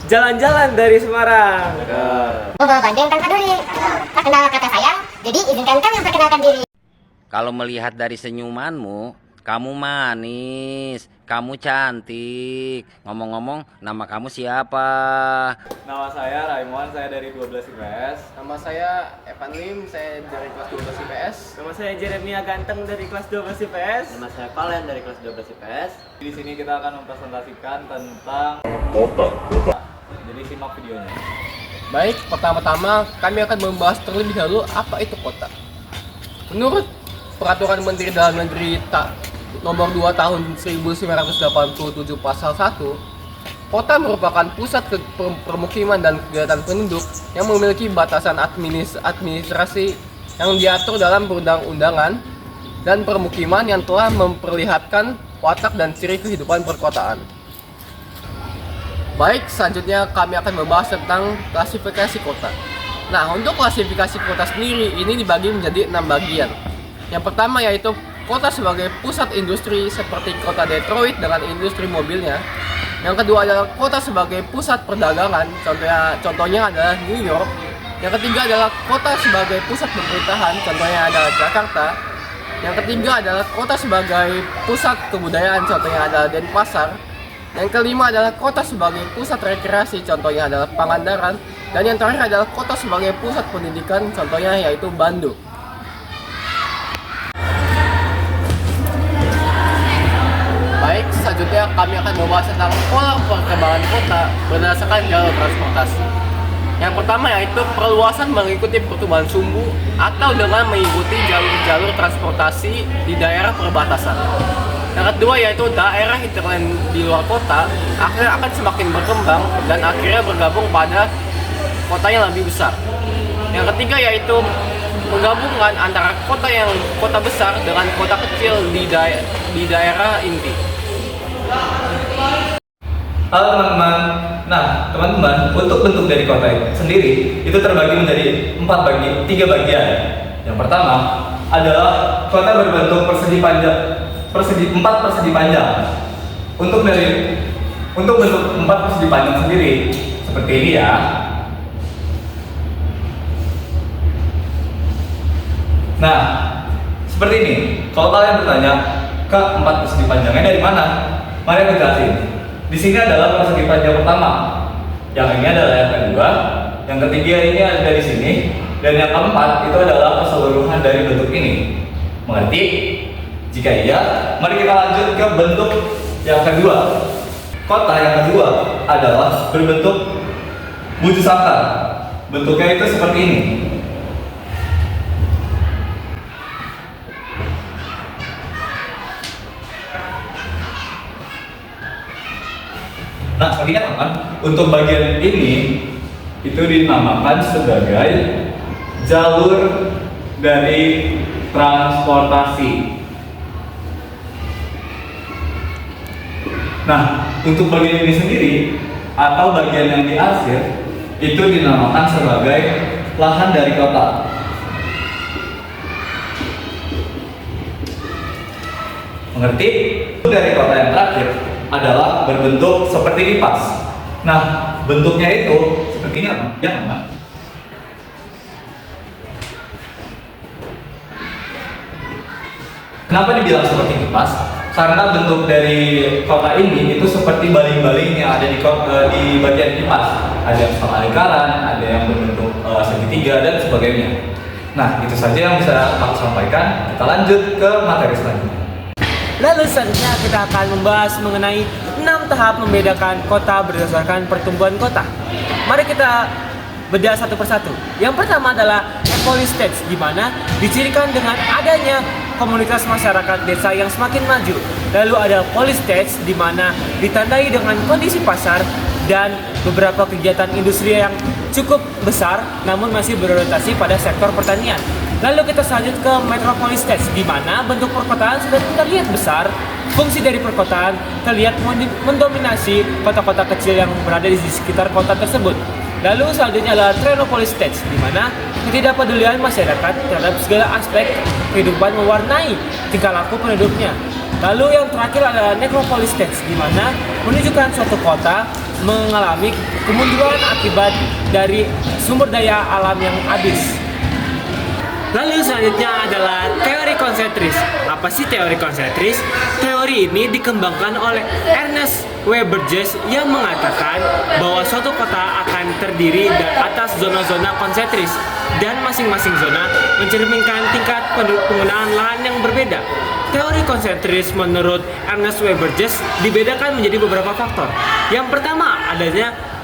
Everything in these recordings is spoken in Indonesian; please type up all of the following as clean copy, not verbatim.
jalan-jalan dari Semarang. Bawa bandeng tanpa duri. Tak kenal kata sayang, jadi izinkan kami memperkenalkan diri. Kalau melihat dari senyumanmu, kamu manis, kamu cantik. Ngomong-ngomong, nama kamu siapa? Nama saya Raimon, saya dari 12 IPS. Nama saya Evan Lim, saya dari kelas 12 IPS. Nama saya Jeremia Ganteng dari kelas 12 IPS. Nama saya Valen dari kelas 12 IPS. Di sini kita akan mempresentasikan tentang Jadi simak videonya. Baik, pertama-tama kami akan membahas terlebih dahulu apa itu kota. Menurut Peraturan Menteri Dalam Negeri Nomor 2 Tahun 1987 Pasal 1, kota merupakan pusat permukiman dan kegiatan penduduk yang memiliki batasan administrasi yang diatur dalam perundang-undangan dan permukiman yang telah memperlihatkan watak dan ciri kehidupan perkotaan. Baik, selanjutnya kami akan membahas tentang klasifikasi kota. Nah, untuk klasifikasi kota sendiri ini dibagi menjadi 6 bagian. Yang pertama yaitu kota sebagai pusat industri seperti kota Detroit dengan industri mobilnya. Yang kedua adalah kota sebagai pusat perdagangan, contohnya adalah New York. Yang ketiga adalah kota sebagai pusat pemerintahan, contohnya adalah Jakarta. Yang ketiga adalah kota sebagai pusat kebudayaan, contohnya adalah Denpasar. Yang kelima adalah kota sebagai pusat rekreasi, contohnya adalah Pangandaran. Dan yang terakhir adalah kota sebagai pusat pendidikan, contohnya yaitu Bandung. Baik, selanjutnya kami akan membahas tentang pola perkembangan kota berdasarkan jalur transportasi. Yang pertama yaitu perluasan mengikuti pertumbuhan sumbu atau dengan mengikuti jalur-jalur transportasi di daerah perbatasan. Yang kedua yaitu daerah hinterland di luar kota akhirnya akan semakin berkembang dan akhirnya bergabung pada kota yang lebih besar. Yang ketiga yaitu penggabungan antara kota besar dengan kota kecil di daerah inti. Halo teman-teman. Nah, teman-teman, untuk bentuk dari kota itu sendiri itu terbagi menjadi 3 bagian. Yang pertama adalah kota berbentuk 4 persegi panjang. Untuk bentuk 4 persegi panjang sendiri seperti ini ya. Nah, seperti ini. Kalau kalian bertanya ke 4 persegi panjangnya dari mana? Mari aku jelasin. Di sini adalah persegi panjang pertama. Yang ini adalah yang kedua. Yang ketiga ini ada di sini. Dan yang keempat itu adalah keseluruhan dari bentuk ini. Mengerti? Jika iya, mari kita lanjut ke bentuk yang kedua. Kota yang kedua adalah berbentuk bujur sangkar. Bentuknya itu seperti ini. Nah, ingat teman, untuk bagian ini itu dinamakan sebagai jalur dari transportasi. Nah, untuk bagian ini sendiri atau bagian yang diarsir itu dinamakan sebagai lahan dari kota. Mengerti? Dari kota yang terakhir adalah berbentuk seperti kipas. Nah, bentuknya itu seperti ini apa? Ya, Mbak. Kenapa dibilang seperti kipas? Karena bentuk dari kota ini itu seperti baling-baling yang ada di bagian kipas. Ada yang setengah lingkaran, ada yang berbentuk segitiga dan sebagainya. Nah, itu saja yang bisa aku sampaikan. Kita lanjut ke materi selanjutnya. Lalu selanjutnya kita akan membahas mengenai 6 tahap membedakan kota berdasarkan pertumbuhan kota. Mari kita bedah satu persatu. Yang pertama adalah economic stage, di mana dicirikan dengan adanya komunitas masyarakat desa yang semakin maju. Lalu ada police stage, di mana ditandai dengan kondisi pasar dan beberapa kegiatan industri yang cukup besar namun masih berorientasi pada sektor pertanian. Lalu kita selanjut ke metropolis stage, di mana bentuk perkotaan sudah terlihat besar, fungsi dari perkotaan terlihat mendominasi kota-kota kecil yang berada di sekitar kota tersebut. Lalu selanjutnya adalah Trenopolis stage, di mana ketidakpedulian masyarakat terhadap segala aspek kehidupan mewarnai tingkah laku penduduknya. Lalu yang terakhir adalah Necropolis stage, di mana menunjukkan suatu kota mengalami kemunduran akibat dari sumber daya alam yang habis. Lalu selanjutnya adalah teori konsentris. Apa sih teori konsentris? Teori ini dikembangkan oleh Ernest W. Burgess yang mengatakan bahwa suatu kota akan terdiri atas zona-zona konsentris dan masing-masing zona mencerminkan tingkat penggunaan lahan yang berbeda. Teori konsentris menurut Ernest W. Burgess dibedakan menjadi beberapa faktor. Yang pertama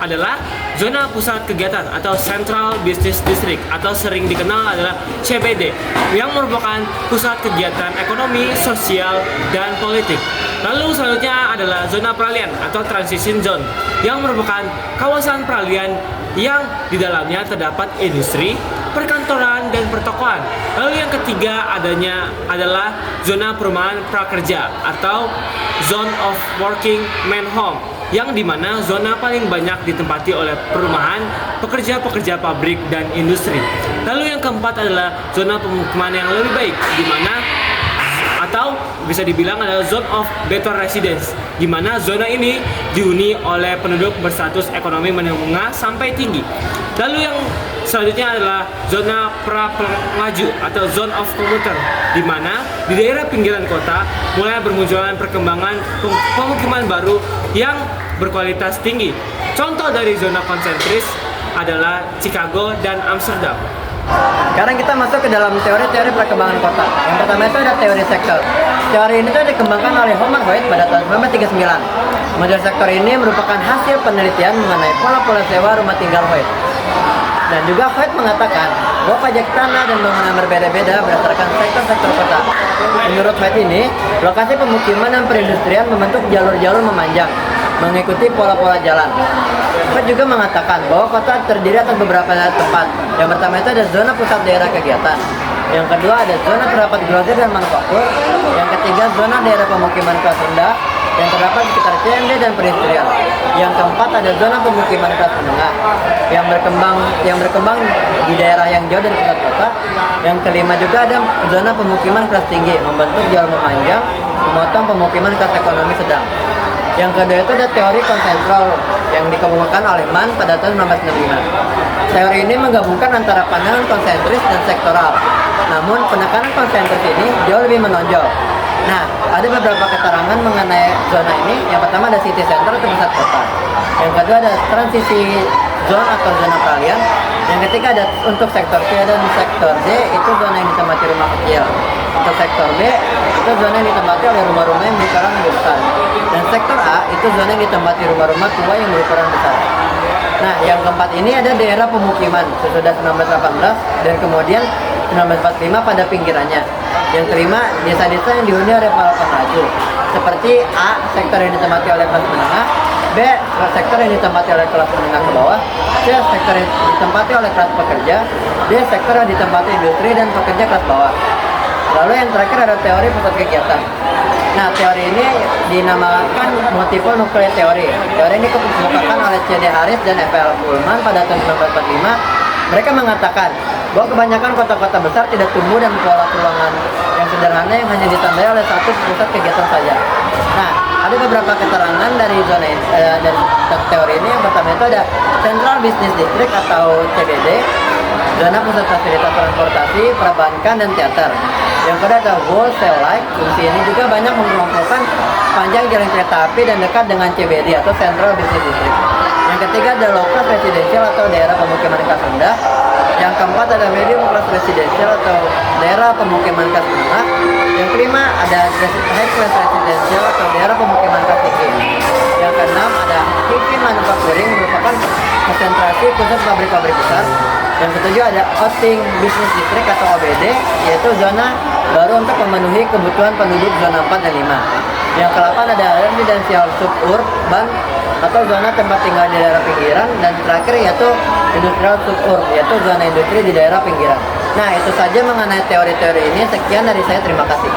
adalah zona pusat kegiatan atau Central Business District atau sering dikenal adalah CBD yang merupakan pusat kegiatan ekonomi, sosial, dan politik. Lalu selanjutnya adalah zona peralihan atau Transition Zone yang merupakan kawasan peralihan yang di dalamnya terdapat industri, perkantoran, dan pertokoan. Lalu yang ketiga adalah zona perumahan prakerja atau Zone of Working Man Home yang dimana zona paling banyak ditempati oleh perumahan, pekerja-pekerja pabrik, dan industri. Lalu yang keempat adalah zona pemukiman yang lebih baik, dimana atau bisa dibilang adalah zone of better residence, di mana zona ini dihuni oleh penduduk berstatus ekonomi menengah sampai tinggi. Lalu yang selanjutnya adalah zona pra-pengaju atau zone of commuter, di mana di daerah pinggiran kota mulai bermunculan perkembangan pemukiman baru yang berkualitas tinggi. Contoh dari zona konsentris adalah Chicago dan Amsterdam. Sekarang kita masuk ke dalam teori-teori perkembangan kota. Yang pertama itu ada teori sektor. Teori ini tuh dikembangkan oleh Homer Hoyt pada tahun 1939. Model sektor ini merupakan hasil penelitian mengenai pola-pola sewa rumah tinggal Hoyt. Dan juga Hoyt mengatakan bahwa pajak tanah dan bangunan berbeda-beda berdasarkan sektor-sektor kota. Menurut Hoyt ini, lokasi pemukiman dan perindustrian membentuk jalur-jalur memanjang, mengikuti pola-pola jalan. Hoyt juga mengatakan bahwa kota terdiri atas beberapa tempat. Yang pertama itu ada zona pusat daerah kegiatan. Yang kedua ada zona terdapat grosir dan manufaktur. Yang ketiga zona daerah pemukiman kelas rendah yang terdapat di sekitar CMD dan perindustrian. Yang keempat ada zona pemukiman kelas menengah yang berkembang di daerah yang jauh dari pusat kota. Yang kelima juga ada zona pemukiman kelas tinggi membentuk jalur memanjang memotong pemukiman kelas ekonomi sedang. Yang kedua itu ada teori konsentral yang dikemukakan oleh Mann pada tahun 1965. Teori ini menggabungkan antara pandangan konsentris dan sektoral. Namun penekanan konsentris ini jauh lebih menonjol. Nah, ada beberapa keterangan mengenai zona ini. Yang pertama ada city center atau pusat kota. Yang kedua ada transisi zone atau zona peralihan. Yang ketiga ada untuk sektor C dan sektor D itu zona yang ditempati rumah kecil. Untuk sektor B itu zona yang ditempati oleh rumah-rumah yang berukuran lebih besar. Dan sektor A itu zona yang ditempati rumah-rumah tua yang berukuran besar. Nah, yang keempat ini ada daerah pemukiman sesudah 1918 dan kemudian 1945 pada pinggirannya. Yang kelima, desa-desa yang dihuni oleh para pengrajin. Seperti A, sektor yang ditempati oleh kelas menengah, B, sektor yang ditempati oleh kelas menengah ke bawah, C, sektor yang ditempati oleh kelas pekerja, D, sektor yang ditempati industri dan pekerja kelas bawah. Lalu yang terakhir ada teori pusat kegiatan. Nah, teori ini dinamakan multiple nuclear theory. Teori ini dikemukakan oleh C.D. Harris dan F.L. Pullman pada tahun 1945. Mereka mengatakan bahwa kebanyakan kota-kota besar tidak tumbuh dan pola perumahan yang sederhana yang hanya ditandai oleh satu pusat kegiatan saja. Nah, ada beberapa keterangan dari zona ini, dari teori ini. Yang pertama itu ada Central Business District atau CBD, zona pusat fasilitas transportasi, perbankan, dan teater. Yang kedua ada wholesale like. Fungsi ini juga banyak mengumpulkan panjang jalan kereta api dan dekat dengan CBD atau Central Business District. Yang ketiga ada low class residential atau daerah pemukiman kelas rendah. Yang keempat ada medium class residential atau daerah pemukiman kelas menengah. Yang kelima ada high class residential atau daerah pemukiman kelas tinggi. Yang keenam ada heavy manufacturing merupakan konsentrasi pusat pabrik-pabrik besar. Yang ketujuh ada outing business district atau OBD, yaitu zona baru untuk memenuhi kebutuhan penduduk zona 4 dan 5. Yang ke-8 ada residential suburban atau zona tempat tinggal di daerah pinggiran. Dan terakhir yaitu industrial suburb, yaitu zona industri di daerah pinggiran. Nah, itu saja mengenai teori-teori ini. Sekian dari saya, terima kasih.